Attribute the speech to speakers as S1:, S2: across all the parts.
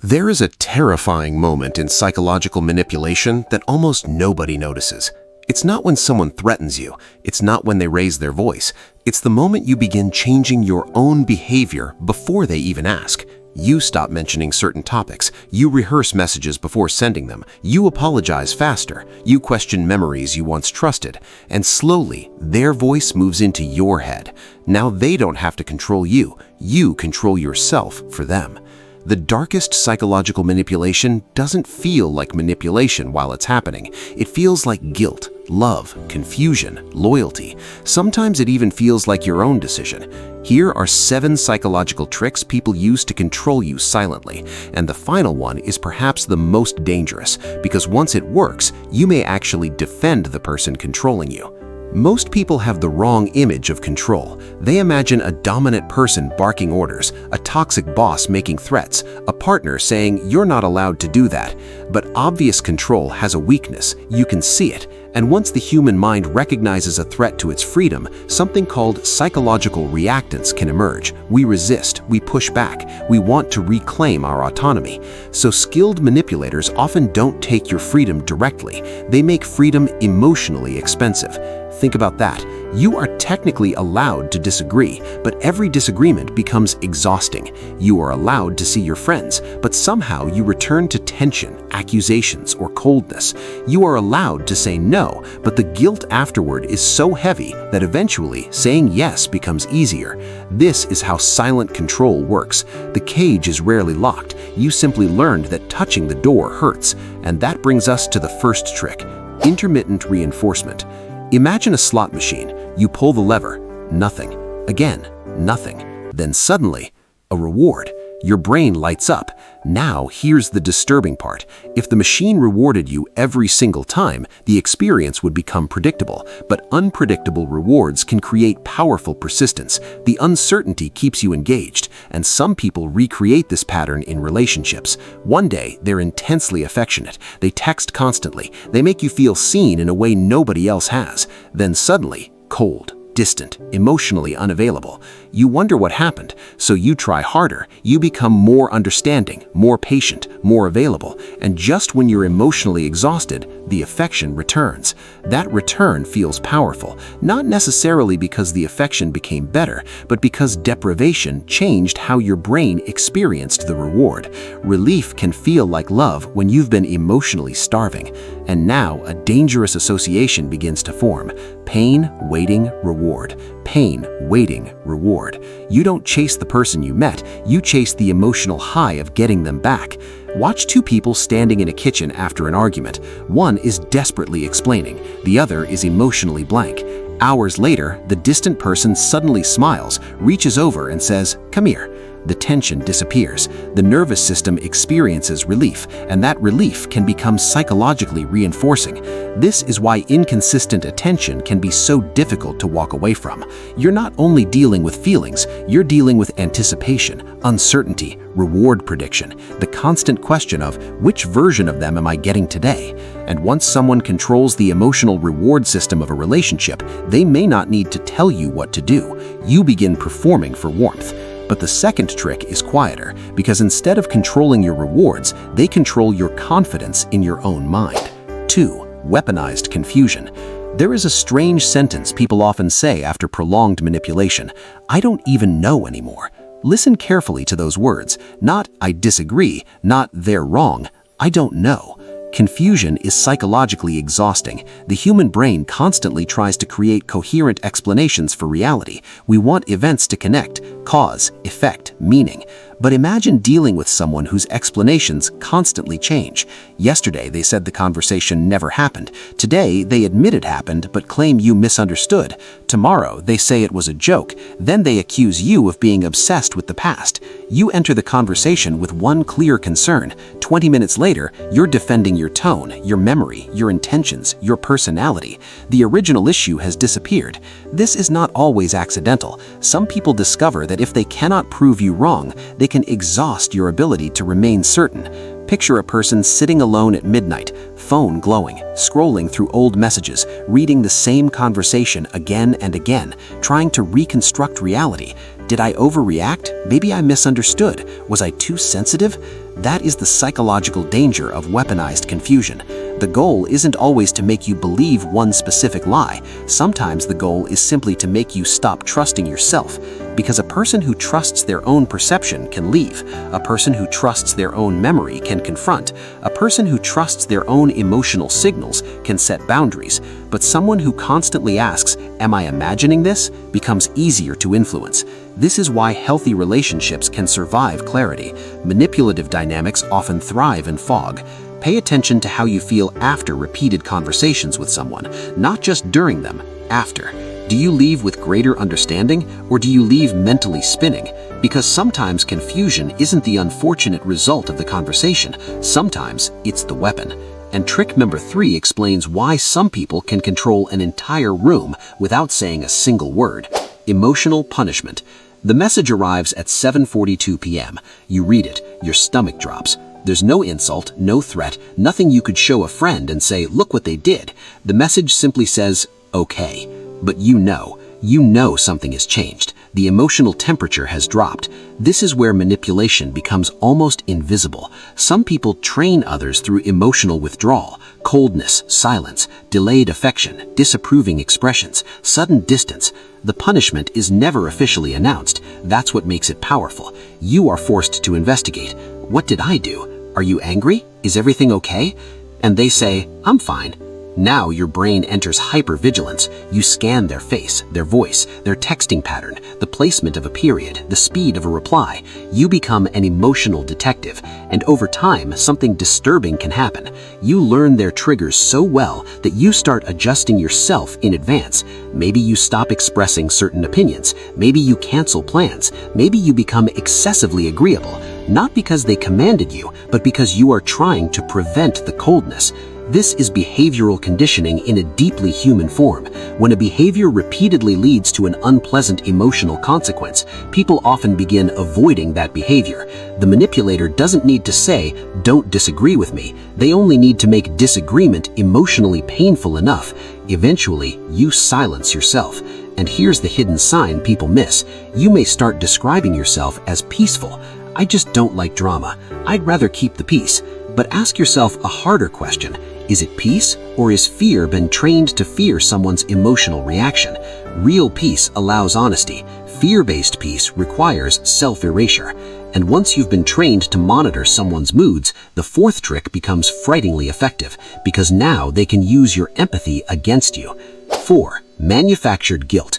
S1: There is a terrifying moment in psychological manipulation that almost nobody notices. It's not when someone threatens you. It's not when they raise their voice. It's the moment you begin changing your own behavior before they even ask. You stop mentioning certain topics. You rehearse messages before sending them. You apologize faster. You question memories you once trusted. And slowly, their voice moves into your head. Now they don't have to control you. You control yourself for them. The darkest psychological manipulation doesn't feel like manipulation while it's happening. It feels like guilt, love, confusion, loyalty. Sometimes it even feels like your own decision. Here are 7 psychological tricks people use to control you silently. And the final one is perhaps the most dangerous, because once it works, you may actually defend the person controlling you. Most people have the wrong image of control. They imagine a dominant person barking orders, a toxic boss making threats, a partner saying you're not allowed to do that. But obvious control has a weakness. You can see it. And once the human mind recognizes a threat to its freedom, something called psychological reactance can emerge. We resist, we push back, we want to reclaim our autonomy. So skilled manipulators often don't take your freedom directly. They make freedom emotionally expensive. Think about that. You are technically allowed to disagree, but every disagreement becomes exhausting. You are allowed to see your friends, but somehow you return to tension, accusations, or coldness. You are allowed to say no, but the guilt afterward is so heavy that eventually saying yes becomes easier. This is how silent control works. The cage is rarely locked. You simply learned that touching the door hurts. And that brings us to the first trick: intermittent reinforcement. Imagine a slot machine. You pull the lever, nothing. Again, nothing. Then suddenly, a reward. Your brain lights up. Now, here's the disturbing part. If the machine rewarded you every single time, the experience would become predictable. But unpredictable rewards can create powerful persistence. The uncertainty keeps you engaged, and some people recreate this pattern in relationships. One day, they're intensely affectionate. They text constantly. They make you feel seen in a way nobody else has. Then suddenly, cold, distant, emotionally unavailable. You wonder what happened, so you try harder. You become more understanding, more patient, more available, and just when you're emotionally exhausted, the affection returns. That return feels powerful, not necessarily because the affection became better, but because deprivation changed how your brain experienced the reward. Relief can feel like love when you've been emotionally starving. And now a dangerous association begins to form. Pain, waiting, reward. Pain, waiting, reward. You don't chase the person you met, you chase the emotional high of getting them back. Watch 2 people standing in a kitchen after an argument. One is desperately explaining, the other is emotionally blank. Hours later, the distant person suddenly smiles, reaches over and says, "Come here." The tension disappears. The nervous system experiences relief, and that relief can become psychologically reinforcing. This is why inconsistent attention can be so difficult to walk away from. You're not only dealing with feelings, you're dealing with anticipation, uncertainty, reward prediction, the constant question of which version of them am I getting today? And once someone controls the emotional reward system of a relationship, they may not need to tell you what to do. You begin performing for warmth. But the second trick is quieter, because instead of controlling your rewards, they control your confidence in your own mind. 2. Weaponized confusion. There is a strange sentence people often say after prolonged manipulation: "I don't even know anymore." Listen carefully to those words. Not "I disagree," not "they're wrong." I don't know. Confusion is psychologically exhausting. The human brain constantly tries to create coherent explanations for reality. We want events to connect, cause, effect, meaning. But imagine dealing with someone whose explanations constantly change. Yesterday, they said the conversation never happened. Today, they admit it happened but claim you misunderstood. Tomorrow, they say it was a joke. Then they accuse you of being obsessed with the past. You enter the conversation with one clear concern. 20 minutes later, you're defending your tone, your memory, your intentions, your personality. The original issue has disappeared. This is not always accidental. Some people discover that if they cannot prove you wrong, they can exhaust your ability to remain certain. Picture a person sitting alone at midnight, phone glowing, scrolling through old messages, reading the same conversation again and again, trying to reconstruct reality. Did I overreact? Maybe I misunderstood. Was I too sensitive? That is the psychological danger of weaponized confusion. The goal isn't always to make you believe one specific lie. Sometimes the goal is simply to make you stop trusting yourself. Because a person who trusts their own perception can leave. A person who trusts their own memory can confront. A person who trusts their own emotional signals can set boundaries. But someone who constantly asks, "Am I imagining this?" becomes easier to influence. This is why healthy relationships can survive clarity. Manipulative dynamics often thrive in fog. Pay attention to how you feel after repeated conversations with someone, not just during them, after. Do you leave with greater understanding, or do you leave mentally spinning? Because sometimes confusion isn't the unfortunate result of the conversation, sometimes it's the weapon. And trick number 3 explains why some people can control an entire room without saying a single word. Emotional punishment. The message arrives at 7:42 p.m. You read it, your stomach drops. There's no insult, no threat, nothing you could show a friend and say, "Look what they did." The message simply says, "Okay." But you know something has changed. The emotional temperature has dropped. This is where manipulation becomes almost invisible. Some people train others through emotional withdrawal, coldness, silence, delayed affection, disapproving expressions, sudden distance. The punishment is never officially announced. That's what makes it powerful. You are forced to investigate. What did I do? Are you angry? Is everything okay? And they say, "I'm fine." Now your brain enters hypervigilance. You scan their face, their voice, their texting pattern, the placement of a period, the speed of a reply. You become an emotional detective, and over time, something disturbing can happen. You learn their triggers so well that you start adjusting yourself in advance. Maybe you stop expressing certain opinions. Maybe you cancel plans. Maybe you become excessively agreeable, not because they commanded you, but because you are trying to prevent the coldness. This is behavioral conditioning in a deeply human form. When a behavior repeatedly leads to an unpleasant emotional consequence, people often begin avoiding that behavior. The manipulator doesn't need to say, "Don't disagree with me." They only need to make disagreement emotionally painful enough. Eventually, you silence yourself. And here's the hidden sign people miss. You may start describing yourself as peaceful. "I just don't like drama. I'd rather keep the peace." But ask yourself a harder question. Is it peace, or is fear been trained to fear someone's emotional reaction? Real peace allows honesty. Fear-based peace requires self-erasure. And once you've been trained to monitor someone's moods, the 4th trick becomes frighteningly effective, because now they can use your empathy against you. 4. Manufactured guilt.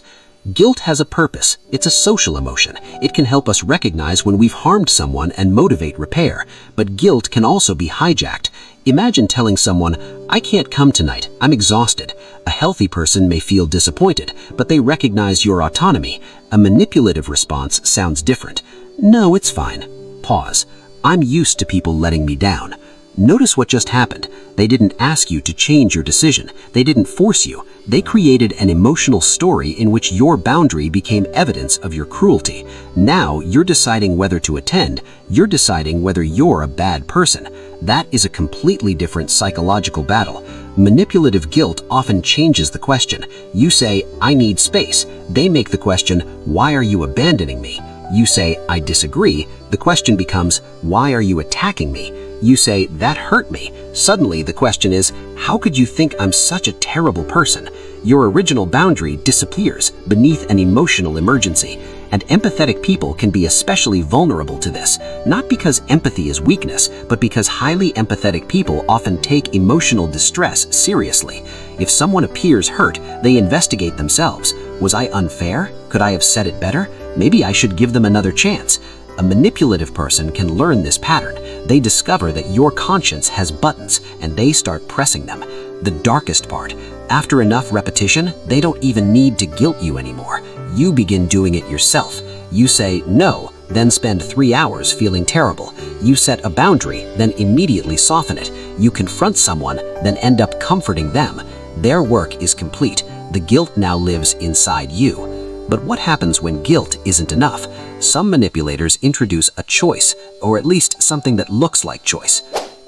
S1: Guilt has a purpose. It's a social emotion. It can help us recognize when we've harmed someone and motivate repair. But guilt can also be hijacked. Imagine telling someone, "I can't come tonight, I'm exhausted." A healthy person may feel disappointed, but they recognize your autonomy. A manipulative response sounds different. "No, it's fine." Pause. "I'm used to people letting me down." Notice what just happened. They didn't ask you to change your decision. They didn't force you. They created an emotional story in which your boundary became evidence of your cruelty. Now you're deciding whether to attend. You're deciding whether you're a bad person. That is a completely different psychological battle. Manipulative guilt often changes the question. You say, "I need space." They make the question, "Why are you abandoning me?" You say, "I disagree." The question becomes, "Why are you attacking me?" You say, "That hurt me." Suddenly the question is, "How could you think I'm such a terrible person?" Your original boundary disappears beneath an emotional emergency. And empathetic people can be especially vulnerable to this, not because empathy is weakness, but because highly empathetic people often take emotional distress seriously. If someone appears hurt, they investigate themselves. Was I unfair? Could I have said it better? Maybe I should give them another chance. A manipulative person can learn this pattern. They discover that your conscience has buttons, and they start pressing them. The darkest part, after enough repetition, they don't even need to guilt you anymore. You begin doing it yourself. You say no, then spend 3 hours feeling terrible. You set a boundary, then immediately soften it. You confront someone, then end up comforting them. Their work is complete. The guilt now lives inside you. But what happens when guilt isn't enough? Some manipulators introduce a choice, or at least something that looks like choice.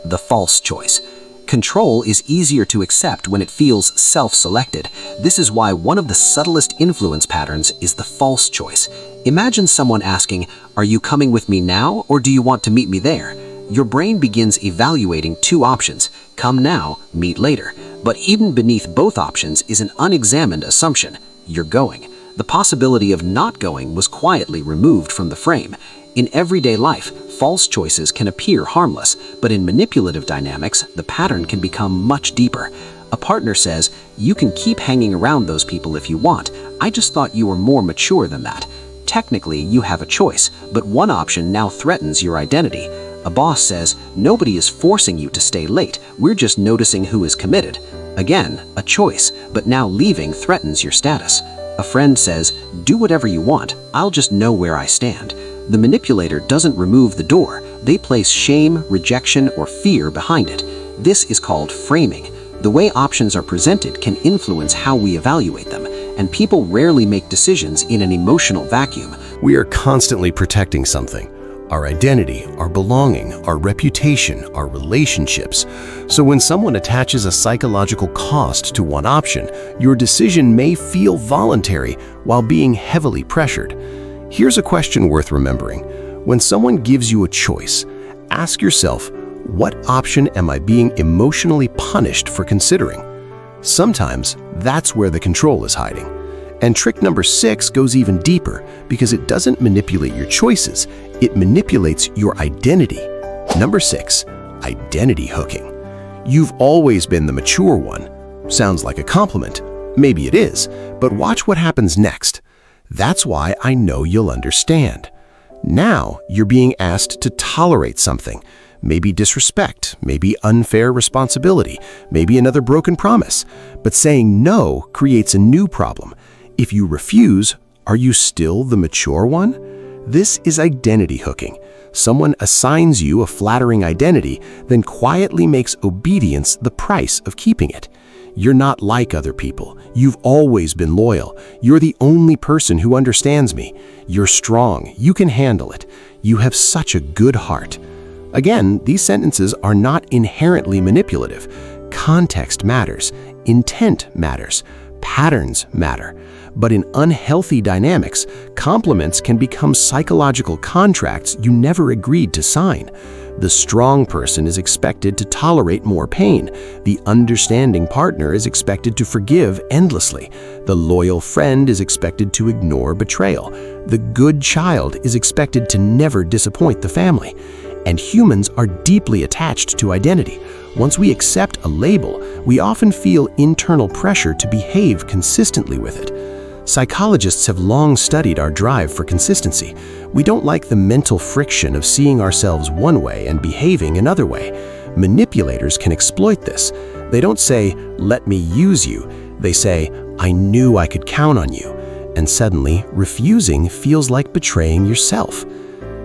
S1: The false choice. Control is easier to accept when it feels self-selected. This is why one of the subtlest influence patterns is the false choice. Imagine someone asking, "Are you coming with me now, or do you want to meet me there?"
S2: your brain begins evaluating two options: come now, meet later. But even beneath both options is an unexamined assumption: you're going. The possibility of not going was quietly removed from the frame. In everyday life, false choices can appear harmless, but in manipulative dynamics, the pattern can become much deeper. A partner says, "You can keep hanging around those people if you want. I just thought you were more mature than that." Technically, you have a choice, but one option now threatens your identity. A boss says, "Nobody is forcing you to stay late. We're just noticing who is committed." Again, a choice, but now leaving threatens your status. A friend says, "Do whatever you want. I'll just know where I stand." The manipulator doesn't remove the door. They place shame, rejection, or fear behind it. This is called framing. The way options are presented can influence how we evaluate them, and people rarely make decisions in an emotional vacuum.
S1: We are constantly protecting something: our identity, our belonging, our reputation, our relationships. So when someone attaches a psychological cost to one option, your decision may feel voluntary while being heavily pressured. Here's a question worth remembering. When someone gives you a choice, ask yourself, what option am I being emotionally punished for considering? Sometimes that's where the control is hiding. And trick number 6 goes even deeper because it doesn't manipulate your choices, it manipulates your identity. Number 6, identity hooking. You've always been the mature one. Sounds like a compliment. Maybe it is, but watch what happens next. That's why I know you'll understand. Now you're being asked to tolerate something. Maybe disrespect, maybe unfair responsibility, maybe another broken promise. But saying no creates a new problem. If you refuse, are you still the mature one? This is identity hooking. Someone assigns you a flattering identity, then quietly makes obedience the price of keeping it. You're not like other people. You've always been loyal. You're the only person who understands me. You're strong. You can handle it. You have such a good heart. Again, these sentences are not inherently manipulative. Context matters. Intent matters. Patterns matter. But in unhealthy dynamics, compliments can become psychological contracts you never agreed to sign. The strong person is expected to tolerate more pain. The understanding partner is expected to forgive endlessly. The loyal friend is expected to ignore betrayal. The good child is expected to never disappoint the family. And humans are deeply attached to identity. Once we accept a label, we often feel internal pressure to behave consistently with it. Psychologists have long studied our drive for consistency. We don't like the mental friction of seeing ourselves one way and behaving another way. Manipulators can exploit this. They don't say, "Let me use you." They say, "I knew I could count on you." And suddenly, refusing feels like betraying yourself.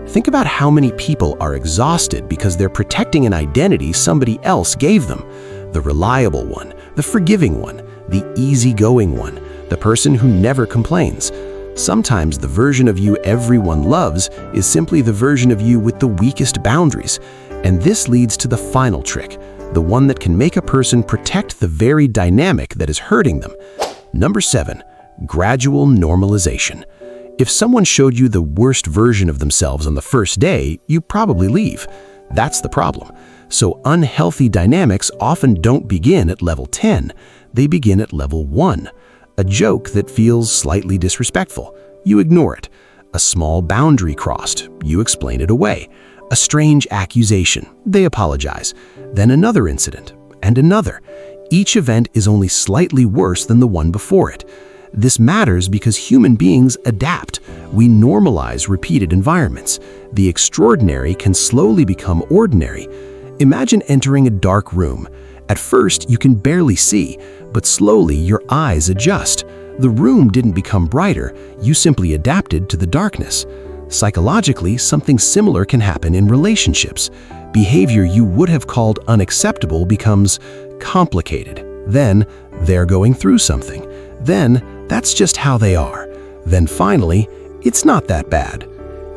S1: Think about how many people are exhausted because they're protecting an identity somebody else gave them. The reliable one, the forgiving one, the easygoing one, the person who never complains. Sometimes the version of you everyone loves is simply the version of you with the weakest boundaries. And this leads to the final trick, the one that can make a person protect the very dynamic that is hurting them. Number 7, gradual normalization. If someone showed you the worst version of themselves on the first day, you probably leave. That's the problem. So unhealthy dynamics often don't begin at level 10. They begin at level 1. A joke that feels slightly disrespectful. You ignore it. A small boundary crossed. You explain it away. A strange accusation. They apologize. Then another incident. And another. Each event is only slightly worse than the one before it. This matters because human beings adapt. We normalize repeated environments. The extraordinary can slowly become ordinary. Imagine entering a dark room. At first, you can barely see, but slowly your eyes adjust. The room didn't become brighter, you simply adapted to the darkness. Psychologically, something similar can happen in relationships. Behavior you would have called unacceptable becomes complicated. Then, they're going through something. Then, that's just how they are. Then finally, it's not that bad.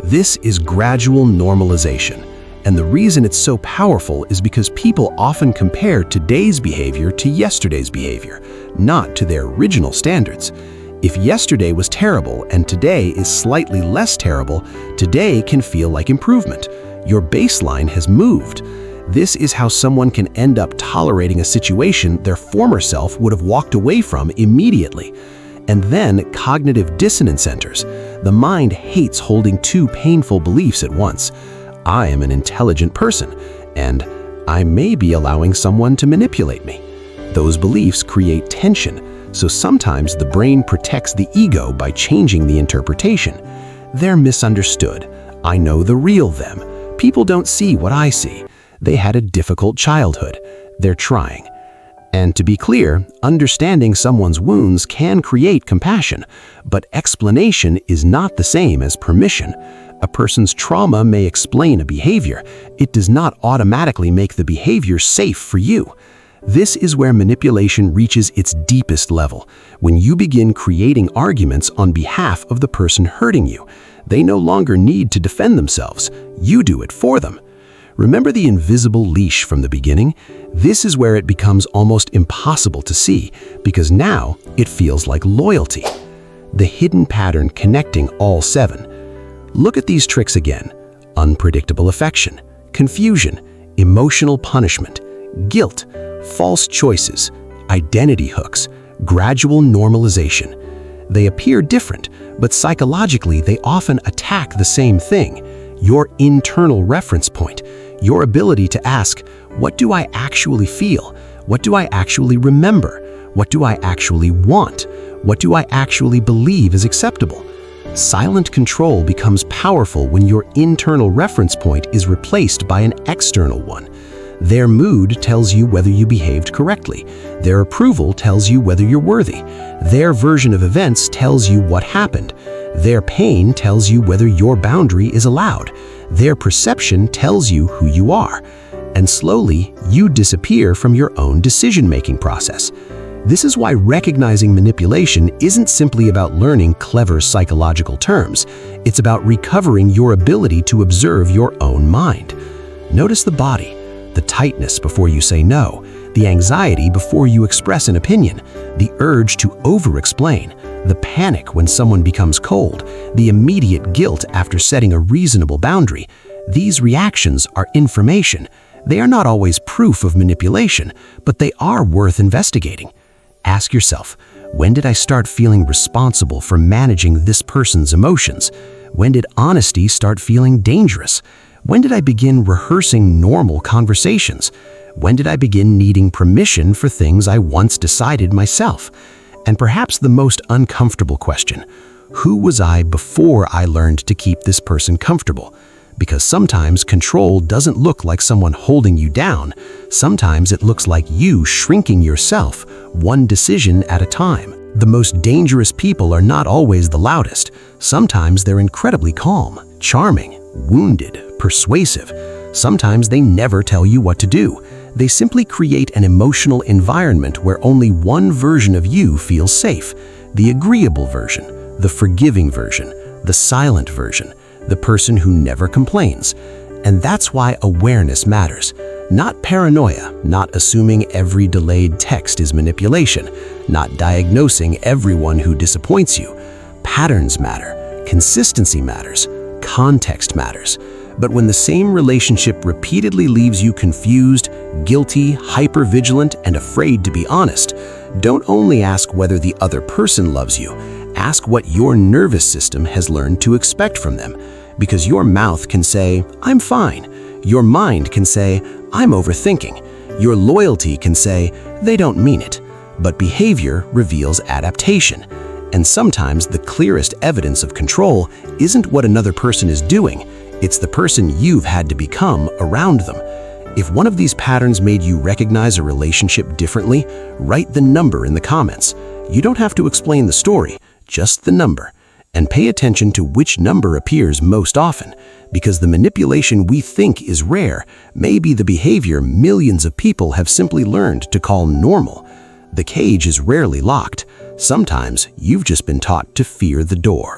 S1: This is gradual normalization. And the reason it's so powerful is because people often compare today's behavior to yesterday's behavior, not to their original standards. If yesterday was terrible and today is slightly less terrible, today can feel like improvement.
S3: Your baseline has moved. This is how someone can end up tolerating a situation their former self would have walked away from immediately. And then cognitive dissonance enters. The mind hates holding two painful beliefs at once. I am an intelligent person, and I may be allowing someone to manipulate me. Those beliefs create tension, so sometimes the brain protects the ego by changing the interpretation. They're misunderstood. I know the real them. People don't see what I see. They had a difficult childhood. They're trying. And to be clear, understanding someone's wounds can create compassion, but explanation is not the same as permission. A person's trauma may explain a behavior. It does not automatically make the behavior safe for you. This is where manipulation reaches its deepest level, when you begin creating arguments on behalf of the person hurting you. They no longer need to defend themselves. You do it for them. Remember the invisible leash from the beginning? This is where it becomes almost impossible to see, because now it feels like loyalty. The hidden pattern connecting all 7. Look at these tricks again. Unpredictable affection, confusion, emotional punishment, guilt, false choices, identity hooks, gradual normalization. They appear different, but psychologically they often attack the same thing: your internal reference point, your ability to ask, what do I actually feel? What do I actually remember? What do I actually want? What do I actually believe is acceptable? Silent control becomes powerful when your internal reference point is replaced by an external one. Their mood tells you whether you behaved correctly. Their approval tells you whether you're worthy. Their version of events tells you what happened. Their pain tells you whether your boundary is allowed. Their perception tells you who you are. And slowly, you disappear from your own decision-making process. This is why recognizing manipulation isn't simply about learning clever psychological terms. It's about recovering your ability to observe your own mind. Notice the body, the tightness before you say no, the anxiety before you express an opinion, the urge to over-explain, the panic when someone becomes cold, the immediate guilt after setting a reasonable boundary. These reactions are information. They are not always proof of manipulation, but they are worth investigating. Ask yourself, when did I start feeling responsible for managing this person's emotions? When did honesty start feeling dangerous? When did I begin rehearsing normal conversations? When did I begin needing permission for things I once decided myself? And perhaps the most uncomfortable question, who was I before I learned to keep this person comfortable? Because sometimes control doesn't look like someone holding you down. Sometimes it looks like you shrinking yourself, one decision at a time. The most dangerous people are not always the loudest. Sometimes they're incredibly calm, charming, wounded, persuasive. Sometimes they never tell you what to do. They simply create an emotional environment where only one version of you feels safe: the agreeable version, the forgiving version, the silent version, the person who never complains. And that's why awareness matters. Not paranoia, not assuming every delayed text is manipulation, not diagnosing everyone who disappoints you. Patterns matter, consistency matters, context matters. But when the same relationship repeatedly leaves you confused, guilty, hypervigilant, and afraid to be honest, don't only ask whether the other person loves you. Ask what your nervous system has learned to expect from them. Because your mouth can say, I'm fine. Your mind can say, I'm overthinking. Your loyalty can say, they don't mean it. But behavior reveals adaptation. And sometimes the clearest evidence of control isn't what another person is doing. It's the person you've had to become around them. If one of these patterns made you recognize a relationship differently, write the number in the comments. You don't have to explain the story, just the number. And pay attention to which number appears most often, because the manipulation we think is rare may be the behavior millions of people have simply learned to call normal. The cage is rarely locked. Sometimes you've just been taught to fear the door.